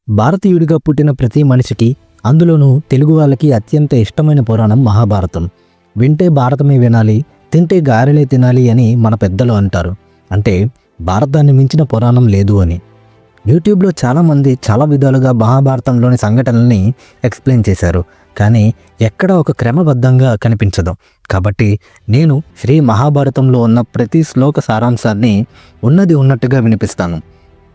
భారతీయుడిగా పుట్టిన ప్రతి మనిషికి, అందులోనూ తెలుగు వాళ్ళకి అత్యంత ఇష్టమైన పురాణం మహాభారతం. వింటే భారతమే వినాలి, తింటే గారెలే తినాలి అని మన పెద్దలు అంటారు. అంటే భారతాన్ని మించిన పురాణం లేదు అని. యూట్యూబ్లో చాలామంది చాలా విధాలుగా మహాభారతంలోని సంఘటనల్ని ఎక్స్ప్లెయిన్ చేశారు, కానీ ఎక్కడ ఒక క్రమబద్ధంగా కనిపించదు. కాబట్టి నేను శ్రీ మహాభారతంలో ఉన్న ప్రతి శ్లోక సారాంశాన్ని ఉన్నది ఉన్నట్టుగా వినిపిస్తాను.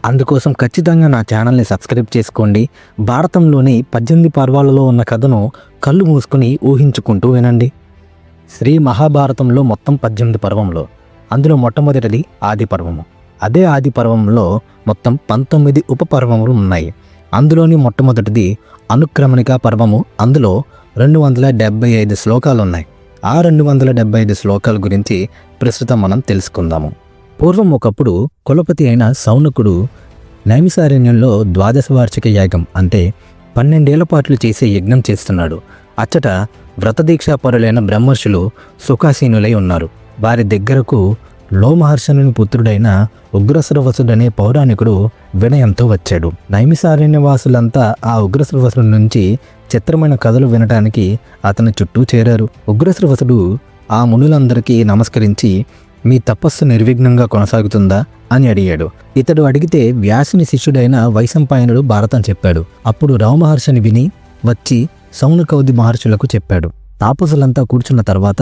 అందుకోసం ఖచ్చితంగా నా ఛానల్ని సబ్స్క్రైబ్ చేసుకోండి. భారతంలోని 18 పర్వాలలో ఉన్న కథను కళ్ళు మూసుకుని ఊహించుకుంటూ వినండి. శ్రీ మహాభారతంలో మొత్తం 18 పర్వంలో, అందులో మొట్టమొదటిది ఆది పర్వము. అదే ఆది పర్వంలో మొత్తం 19 ఉపపర్వములు ఉన్నాయి. అందులోని మొట్టమొదటిది అనుక్రమణికా పర్వము. అందులో 275 శ్లోకాలు ఉన్నాయి. ఆ 275 శ్లోకాల గురించి ప్రస్తుతం మనం తెలుసుకుందాము. పూర్వం ఒకప్పుడు కులపతి అయిన సౌనకుడు నైమిసారణ్యంలో 12 వార్షిక యాగం అంటే 12 ఏళ్ల పాటు చేసే యజ్ఞం చేస్తున్నాడు. అచ్చట వ్రతదీక్షాపరులైన బ్రహ్మర్షులు సుఖాసీనులై ఉన్నారు. వారి దగ్గరకు లోమహర్షణుని పుత్రుడైన ఉగ్రశ్రవసుడనే పౌరాణికుడు వినయంతో వచ్చాడు. నైమిసారణ్యవాసులంతా ఆ ఉగ్రశ్రవసుడి నుంచి చిత్రమైన కథలు వినటానికి అతని చుట్టూ చేరారు. ఉగ్రశ్రవసుడు ఆ మునులందరికీ నమస్కరించి, మీ తపస్సు నిర్విఘ్నంగా కొనసాగుతుందా అని అడిగాడు. ఇతడు అడిగితే వ్యాసుని శిష్యుడైన వైశంపాయనుడు భారతం చెప్పాడు. అప్పుడు రవమహర్షిని విని వచ్చి సౌనకౌది మహర్షులకు చెప్పాడు. తాపసులంతా కూర్చున్న తర్వాత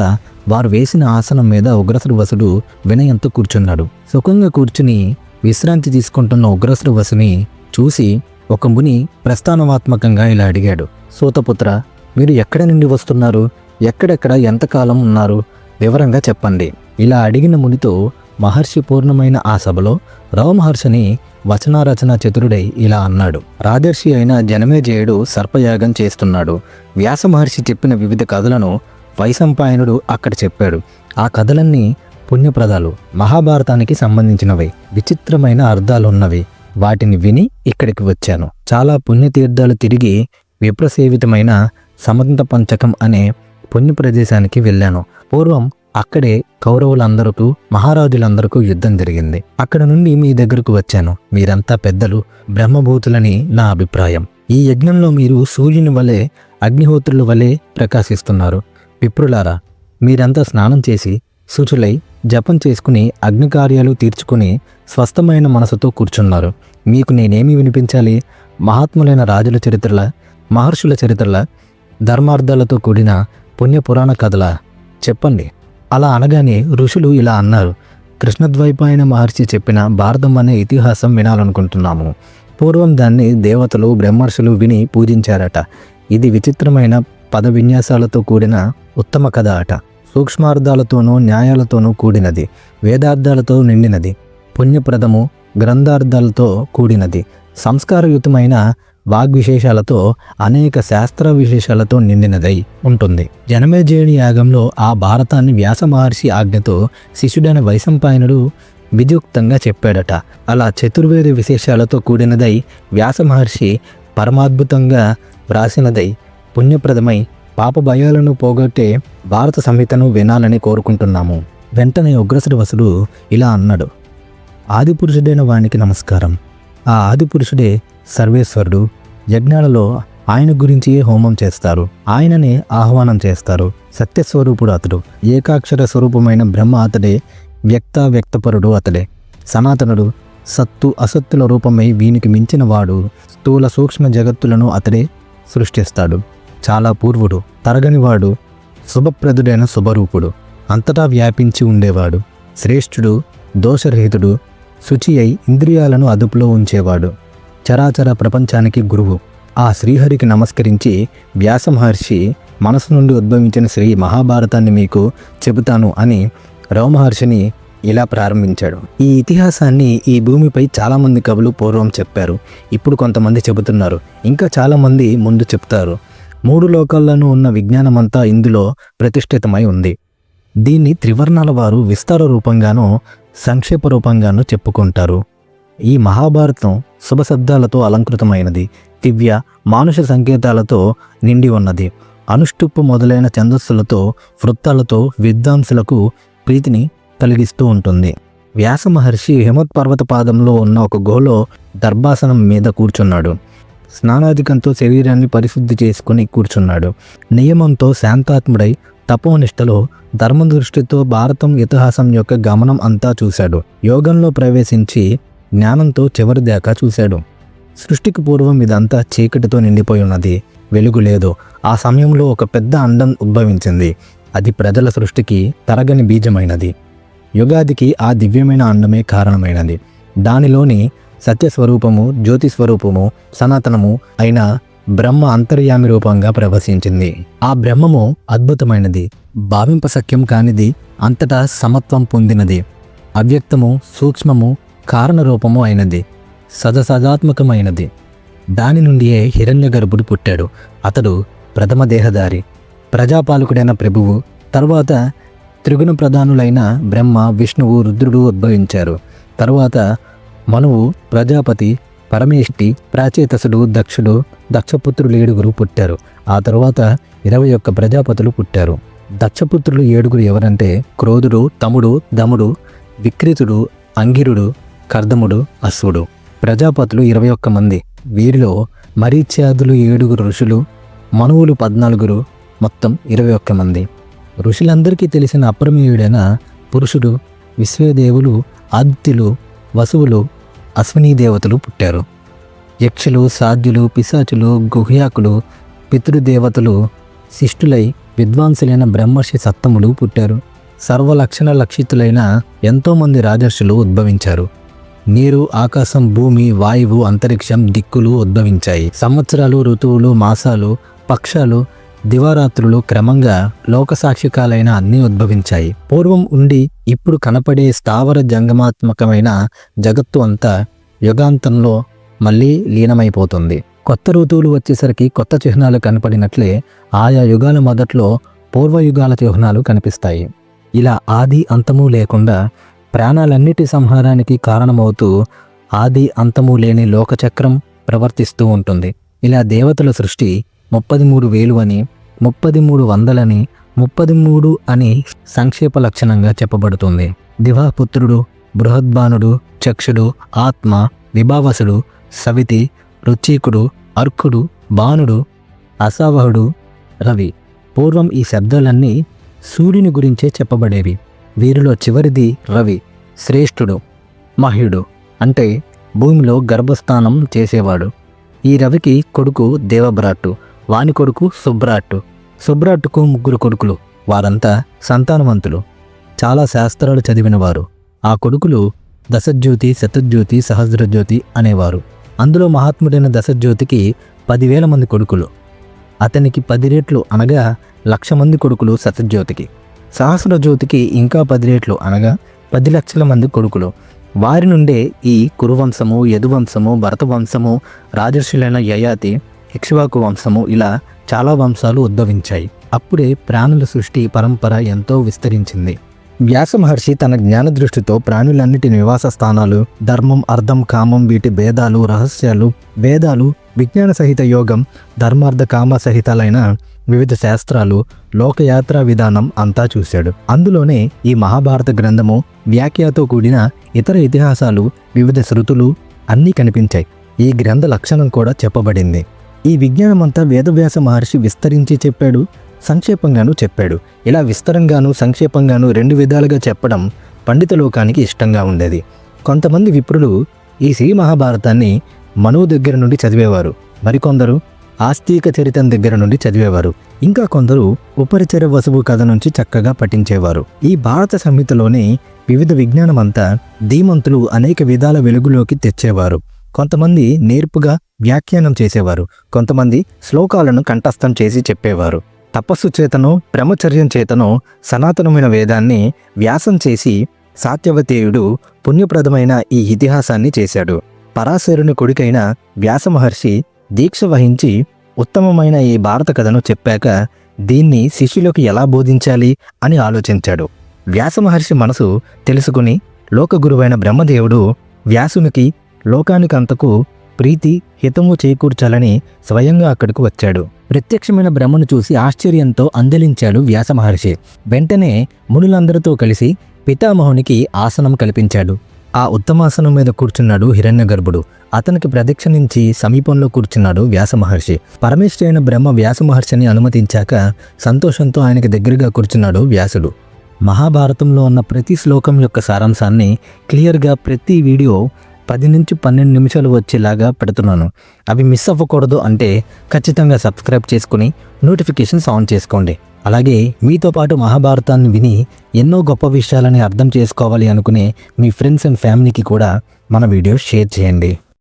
వారు వేసిన ఆసనం మీద ఉగ్రశ్రవసుడు వినయంతో కూర్చున్నాడు. సుఖంగా కూర్చుని విశ్రాంతి తీసుకుంటున్న ఉగ్రశ్రవసుని చూసి ఒక ముని ప్రస్థానవాత్మకంగా ఇలా అడిగాడు. సూతపుత్ర, మీరు ఎక్కడి నుండి వస్తున్నారు? ఎక్కడెక్కడ ఎంతకాలం ఉన్నారు? వివరంగా చెప్పండి. ఇలా అడిగిన మునితో మహర్షి పూర్ణమైన ఆ సభలో రవమహర్షిని వచనారచన చతురుడై ఇలా అన్నాడు. రాజర్షి అయిన జనమేజయుడు సర్పయాగం చేస్తున్నాడు. వ్యాస మహర్షి చెప్పిన వివిధ కథలను వైశంపాయనుడు అక్కడ చెప్పాడు. ఆ కథలన్నీ పుణ్యప్రదాలు, మహాభారతానికి సంబంధించినవి, విచిత్రమైన అర్థాలున్నవి. వాటిని విని ఇక్కడికి వచ్చాను. చాలా పుణ్యతీర్థాలు తిరిగి విప్రసేవితమైన సమంత పంచకం అనే పుణ్య ప్రదేశానికి వెళ్ళాను. పూర్వం అక్కడే కౌరవులందరికీ, మహారాజులందరికీ యుద్ధం జరిగింది. అక్కడ నుండి మీ దగ్గరకు వచ్చాను. మీరంతా పెద్దలు, బ్రహ్మభూతులని నా అభిప్రాయం. ఈ యజ్ఞంలో మీరు సూర్యుని వలె, అగ్నిహోత్రుల వలె ప్రకాశిస్తున్నారు. విప్రులారా, మీరంతా స్నానం చేసి శుచులై జపం చేసుకుని అగ్నికార్యాలు తీర్చుకుని స్వస్థమైన మనసుతో కూర్చున్నారు. మీకు నేనేమి వినిపించాలి? మహాత్ములైన రాజుల చరిత్రల, మహర్షుల చరిత్రల, ధర్మార్థాలతో కూడిన పుణ్యపురాణ కథల చెప్పండి. అలా అనగానే ఋషులు ఇలా అన్నారు. కృష్ణద్వైపాయన మహర్షి చెప్పిన భారతం అనే ఇతిహాసం వినాలనుకుంటున్నాము. పూర్వం దాన్ని దేవతలు, బ్రహ్మర్షులు విని పూజించారట. ఇది విచిత్రమైన పద విన్యాసాలతో కూడిన ఉత్తమ కథ అట. సూక్ష్మార్థాలతోనూ న్యాయాలతోనూ కూడినది, వేదార్థాలతో నిండినది, పుణ్యప్రదము, గ్రంథార్థాలతో కూడినది, సంస్కారయుతమైన వాగ్విశేషాలతో, అనేక శాస్త్ర విశేషాలతో నిండినదై ఉంటుంది. జనమేజయుని యాగంలో ఆ భారతాన్ని వ్యాస మహర్షి ఆజ్ఞతో శిష్యుడైన వైశంపాయనుడు విద్యుక్తంగా చెప్పాడట. అలా చతుర్వేద విశేషాలతో కూడినదై వ్యాస మహర్షి పరమాద్భుతంగా వ్రాసినదై పుణ్యప్రదమై పాప భయాలను పోగొట్టే భారత సంహితను వినాలని కోరుకుంటున్నాము. వెంటనే ఉగ్రశ్రవసుడు ఇలా అన్నాడు. ఆదిపురుషుడైన వానికి నమస్కారం. ఆ ఆదిపురుషుడే సర్వేశ్వరుడు. యజ్ఞాలలో ఆయన గురించియే హోమం చేస్తారు. ఆయననే ఆహ్వానం చేస్తారు. సత్యస్వరూపుడు అతడు. ఏకాక్షర స్వరూపమైన బ్రహ్మ అతడే. వ్యక్తపరుడు అతడే. సనాతనుడు. సత్తు అసత్తుల రూపమై వీనికి మించిన వాడు. స్థూల సూక్ష్మ జగత్తులను అతడే సృష్టిస్తాడు. చాలా పూర్వుడు, తరగనివాడు, శుభప్రదుడైన శుభరూపుడు, అంతటా వ్యాపించి ఉండేవాడు, శ్రేష్ఠుడు, దోషరహితుడు, శుచి అయి ఇంద్రియాలను అదుపులో ఉంచేవాడు, చరాచర ప్రపంచానికి గురువు. ఆ శ్రీహరికి నమస్కరించి వ్యాస మహర్షి మనసు నుండి ఉద్భవించిన శ్రీ మహాభారతాన్ని మీకు చెబుతాను అని రవమహర్షిని ఇలా ప్రారంభించాడు. ఈ ఇతిహాసాన్ని ఈ భూమిపై చాలామంది కవులు పూర్వం చెప్పారు. ఇప్పుడు కొంతమంది చెబుతున్నారు. ఇంకా చాలామంది ముందు చెప్తారు. 3 లోకాల్లోనూ ఉన్న విజ్ఞానమంతా ఇందులో ప్రతిష్ఠితమై ఉంది. దీన్ని త్రివర్ణాల వారు విస్తార రూపంగానూ సంక్షేప రూపంగానూ చెప్పుకుంటారు. ఈ మహాభారతం శుభశబ్దాలతో అలంకృతమైనది. దివ్య మానుష సంకేతాలతో నిండి ఉన్నది. అనుష్టుప్పు మొదలైన ఛందస్సులతో, వృత్తాలతో విద్వాంసులకు ప్రీతిని కలిగిస్తూ ఉంటుంది. వ్యాస మహర్షి హిమత్పర్వత పాదంలో ఉన్న ఒక గుహలో దర్భాసనం మీద కూర్చున్నాడు. స్నానాధికంతో శరీరాన్ని పరిశుద్ధి చేసుకుని కూర్చున్నాడు. నియమంతో శాంతాత్ముడై తపోనిష్టలో ధర్మదృష్టితో భారతం ఇతిహాసం యొక్క గమనం అంతా చూశాడు. యోగంలో ప్రవేశించి జ్ఞానంతో చివరి దాకా చూశాడు. సృష్టికి పూర్వం ఇదంతా చీకటితో నిండిపోయి ఉన్నది, వెలుగు లేదు. ఆ సమయంలో ఒక పెద్ద అండం ఉద్భవించింది. అది ప్రజల సృష్టికి తరగని బీజమైనది. యుగాదికి ఆ దివ్యమైన అండమే కారణమైనది. దానిలోని సత్యస్వరూపము, జ్యోతిస్వరూపము, సనాతనము అయిన బ్రహ్మ అంతర్యామి రూపంగా ప్రవశించింది. ఆ బ్రహ్మము అద్భుతమైనది, భావింపశక్యం కానిది, అంతటా సమత్వం పొందినది, అవ్యక్తము, సూక్ష్మము, కారణరూపము అయినది, సదసదాత్మకమైనది. దాని నుండియే హిరణ్యగర్భుడు పుట్టాడు. అతడు ప్రథమ దేహధారి, ప్రజాపాలకుడైన ప్రభువు. తరువాత త్రిగుణ ప్రధానులైన బ్రహ్మ, విష్ణువు, రుద్రుడు ఉద్భవించారు. తరువాత మనువు, ప్రజాపతి, పరమేష్టి, ప్రాచేతసుడు, దక్షుడు, దక్షపుత్రులు 7 పుట్టారు. ఆ తరువాత 21 ప్రజాపతులు పుట్టారు. దక్షపుత్రులు 7 ఎవరంటే క్రోధుడు, తముడు, దముడు, విక్రీతుడు, అంగిరుడు, కర్దముడు, అశ్వుడు. ప్రజాపతులు 21 మంది. వీరిలో మరీచ్యాదులు 7 ఋషులు, మనువులు 14, మొత్తం 21 మంది. ఋషులందరికీ తెలిసిన అప్రమేయుడైన పురుషుడు, విశ్వేదేవులు, ఆదిత్యులు, వసువులు, అశ్వినీ దేవతలు పుట్టారు. యక్షులు, సాధ్యులు, పిశాచులు, గుహ్యాకులు, పితృదేవతలు శిష్టులై విద్వాంసులైన బ్రహ్మర్షి సత్తములు పుట్టారు. సర్వలక్షణ లక్షితులైన ఎంతోమంది రాజర్షులు ఉద్భవించారు. నీరు, ఆకాశం, భూమి, వాయువు, అంతరిక్షం, దిక్కులు ఉద్భవించాయి. సంవత్సరాలు, ఋతువులు, మాసాలు, పక్షాలు, దివారాత్రులు క్రమంగా లోకసాక్షికాలైన అన్నీ ఉద్భవించాయి. పూర్వం ఉండి ఇప్పుడు కనపడే స్థావర జంగమాత్మకమైన జగత్తు అంతా యుగాంతంలో మళ్ళీ లీనమైపోతుంది. కొత్త ఋతువులు వచ్చేసరికి కొత్త చిహ్నాలు కనపడినట్లే ఆయా యుగాల మొదట్లో పూర్వయుగాల చిహ్నాలు కనిపిస్తాయి. ఇలా ఆది అంతము లేకుండా ప్రాణాలన్నిటి సంహారానికి కారణమవుతూ ఆది అంతము లేని లోకచక్రం ప్రవర్తిస్తూ ఉంటుంది. ఇలా దేవతల సృష్టి 33,000 అని, 3300 అని, 33 అని సంక్షేప లక్షణంగా చెప్పబడుతుంది. దివాపుత్రుడు, బృహద్బానుడు, చక్షుడు, ఆత్మ, విభావసుడు, సవితి, రుచీకుడు, అర్కుడు, బాణుడు, అసావహుడు, రవి. పూర్వం ఈ శబ్దాలన్నీ సూర్యుని గురించే చెప్పబడేవి. వీరిలో చివరిది రవి, శ్రేష్ఠుడు, మహ్యుడు, అంటే భూమిలో గర్భస్థానం చేసేవాడు. ఈ రవికి కొడుకు దేవభ్రాట్టు, వాని కొడుకు సుబ్రాట్టు, సుబ్రాట్టుకు 3 కొడుకులు. వారంతా సంతానవంతులు, చాలా శాస్త్రాలు చదివినవారు. ఆ కొడుకులు దశజ్యోతి, శతజ్యోతి, సహస్రజ్యోతి అనేవారు. అందులో మహాత్ముడైన దశజ్యోతికి 10,000 మంది కొడుకులు. అతనికి 10 రెట్లు అనగా 1,00,000 మంది కొడుకులు శతజ్యోతికి. సహస్రజ్యోతికి ఇంకా 10 రెట్లు అనగా 10 లక్షల మంది కొడుకులు. వారి నుండే ఈ కురువంశము, యదువంశము, భరతవంశము, రాజర్షులైన యయాతి, ఇక్ష్వాకు వంశము, ఇలా చాలా వంశాలు ఉద్భవించాయి. అప్పుడే ప్రాణుల సృష్టి పరంపర ఎంతో విస్తరించింది. వ్యాస మహర్షి తన జ్ఞాన దృష్టితో ప్రాణులన్నిటి నివాస స్థానాలు, ధర్మం, అర్థం, కామం, వీటి భేదాలు, రహస్యాలు, వేదాలు, విజ్ఞాన సహిత యోగం, ధర్మార్థ కామ సహితాలైన వివిధ శాస్త్రాలు, లోకయాత్రా విధానం అంతా చూశాడు. అందులోనే ఈ మహాభారత గ్రంథము, వ్యాఖ్యతో కూడిన ఇతర ఇతిహాసాలు, వివిధ శృతులు అన్నీ కనిపించాయి. ఈ గ్రంథ లక్షణం కూడా చెప్పబడింది. ఈ విజ్ఞానమంతా వేదవ్యాస మహర్షి విస్తరించి చెప్పాడు, సంక్షేపంగాను చెప్పాడు. ఇలా విస్తరంగాను సంక్షేపంగాను 2 విధాలుగా చెప్పడం పండిత లోకానికి ఇష్టంగా ఉండేది. కొంతమంది విప్రులు ఈ శ్రీ మహాభారతాన్ని మనువు దగ్గర నుండి చదివేవారు. మరికొందరు ఆస్తిక చరితం దగ్గర నుండి చదివేవారు. ఇంకా కొందరు ఉపరిచర వసువు కథ నుంచి చక్కగా పఠించేవారు. ఈ భారత సంహితలోని వివిధ విజ్ఞానమంతా ధీమంతులు అనేక విధాల వెలుగులోకి తెచ్చేవారు. కొంతమంది నేర్పుగా వ్యాఖ్యానం చేసేవారు, కొంతమంది శ్లోకాలను కంఠస్థం చేసి చెప్పేవారు. తపస్సు చేతనో బ్రహ్మచర్యం చేతనో సనాతనమైన వేదాన్ని వ్యాసం చేసి సాత్యవతేయుడు పుణ్యప్రదమైన ఈ ఇతిహాసాన్ని చేశాడు. పరాశరుని కొడుకైన వ్యాస మహర్షి దీక్ష వహించి ఉత్తమమైన ఈ భారత కథను చెప్పాక దీన్ని శిష్యులకు ఎలా బోధించాలి అని ఆలోచించాడు. వ్యాస మహర్షి మనసు తెలుసుకుని లోకగురువైన బ్రహ్మదేవుడు వ్యాసునికి లోకానికంతకు ప్రీతి హితము చేకూర్చాలని స్వయంగా అక్కడికి వచ్చాడు. ప్రత్యక్షమైన బ్రహ్మను చూసి ఆశ్చర్యంతో అందలించాడు వ్యాస మహర్షి. వెంటనే మునులందరితో కలిసి పితామహునికి ఆసనం కల్పించాడు. ఆ ఉత్తమాసనం మీద కూర్చున్నాడు హిరణ్యగర్భుడు. అతనికి ప్రదక్షిణించి సమీపంలో కూర్చున్నాడు వ్యాస మహర్షి. పరమేశ్వరి అయిన బ్రహ్మ వ్యాస మహర్షిని అనుమతించాక సంతోషంతో ఆయనకి దగ్గరగా కూర్చున్నాడు వ్యాసుడు. మహాభారతంలో ఉన్న ప్రతి శ్లోకం యొక్క సారాంశాన్ని క్లియర్గా ప్రతి వీడియో 10 నుంచి 12 నిమిషాలు వచ్చేలాగా పెడుతున్నాను. అవి మిస్ అవ్వకూడదు అంటే ఖచ్చితంగా సబ్స్క్రైబ్ చేసుకుని నోటిఫికేషన్స్ ఆన్ చేసుకోండి. అలాగే మీతో పాటు మహాభారతాన్ని విని ఎన్నో గొప్ప విషయాలని అర్థం చేసుకోవాలి అనుకునే మీ ఫ్రెండ్స్ అండ్ ఫ్యామిలీకి కూడా మన వీడియో షేర్ చేయండి.